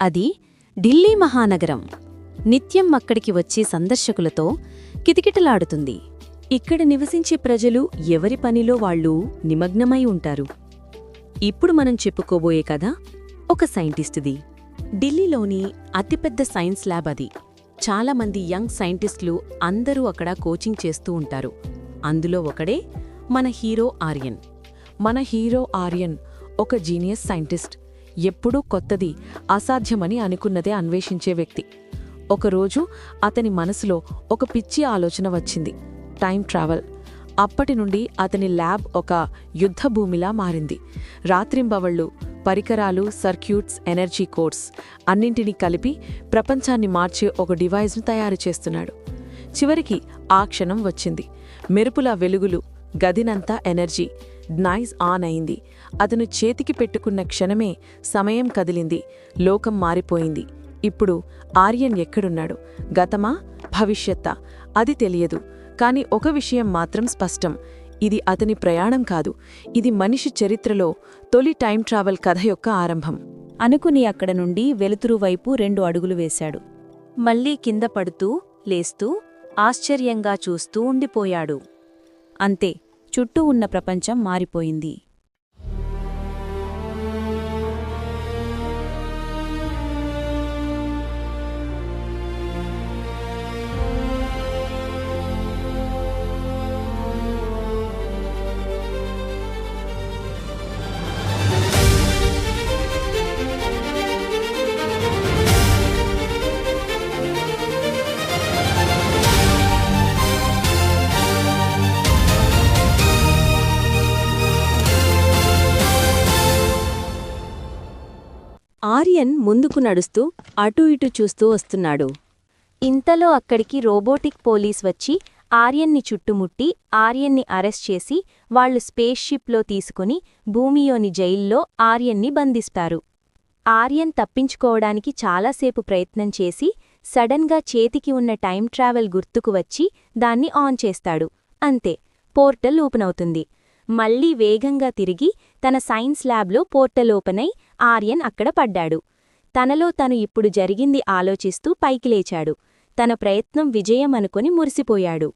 అది ఢిల్లీ మహానగరం. నిత్యం అక్కడికి వచ్చే సందర్శకులతో కిటకిటలాడుతుంది. ఇక్కడ నివసించే ప్రజలు ఎవరి పనిలో వాళ్ళు నిమగ్నమై ఉంటారు. ఇప్పుడు మనం చెప్పుకోబోయే కథ ఒక సైంటిస్టుది. ఢిల్లీలోని అతిపెద్ద సైన్స్ ల్యాబ్ అది. చాలామంది యంగ్ సైంటిస్టులు అందరూ అక్కడ కోచింగ్ చేస్తూ ఉంటారు. అందులో ఒకడే మన హీరో ఆర్యన్. మన హీరో ఆర్యన్ ఒక జీనియస్ సైంటిస్ట్. ఎప్పుడూ కొత్తది, అసాధ్యమని అనుకున్నదే అన్వేషించే వ్యక్తి. ఒకరోజు అతని మనసులో ఒక పిచ్చి ఆలోచన వచ్చింది: టైం ట్రావెల్. అప్పటి నుండి అతని ల్యాబ్ ఒక యుద్ధభూమిలా మారింది. రాత్రింబవళ్ళు పరికరాలు, సర్క్యూట్స్, ఎనర్జీ కోడ్స్ అన్నింటినీ కలిపి ప్రపంచాన్ని మార్చే ఒక డివైజ్ను తయారు చేస్తున్నాడు. చివరికి ఆ క్షణం వచ్చింది. మెరుపుల వెలుగులు, గదినంతా ఎనర్జీ. నాయిస్ ఆన్ అయింది. అతను చేతికి పెట్టుకున్న క్షణమే సమయం కదిలింది. లోకం మారిపోయింది. ఇప్పుడు ఆర్యన్ ఎక్కడున్నాడు? గతమా, భవిష్యత్తా? అది తెలియదు. కాని ఒక విషయం మాత్రం స్పష్టం: ఇది అతని ప్రయాణం కాదు, ఇది మనిషి చరిత్రలో తొలి టైం ట్రావెల్ కథ యొక్క ఆరంభం. అనుకుని అక్కడ నుండి వెలుతురు వైపు 2 అడుగులు వేశాడు. మళ్లీ కింద పడుతూ, లేస్తూ, ఆశ్చర్యంగా చూస్తూ ఉండిపోయాడు. అంతే, చుట్టూ ఉన్న ప్రపంచం మారిపోయింది. ఆర్యన్ ముందుకు నడుస్తూ అటూ ఇటూ చూస్తూ వస్తున్నాడు. ఇంతలో అక్కడికి రోబోటిక్ పోలీస్ వచ్చి ఆర్యన్ని చుట్టుముట్టి ఆర్యన్ని అరెస్ట్ చేసి వాళ్లు స్పేస్ షిప్లో తీసుకుని భూమియోని జైల్లో ఆర్యన్ని బంధిస్తారు. ఆర్యన్ తప్పించుకోవడానికి చాలాసేపు ప్రయత్నం చేసి సడన్గా చేతికి ఉన్న టైం ట్రావెల్ గుర్తుకు వచ్చి దాన్ని ఆన్ చేస్తాడు. అంతే, పోర్టల్ ఓపెన్ అవుతుంది. మళ్లీ వేగంగా తిరిగి తన సైన్స్ ల్యాబ్లో పోర్టల్ ఓపెన్ అయి ఆర్యన్ అక్కడ పడ్డాడు. తనలో తను ఇప్పుడు జరిగింది ఆలోచిస్తూ పైకి లేచాడు. తన ప్రయత్నం విజయం అనుకొని మురిసిపోయాడు.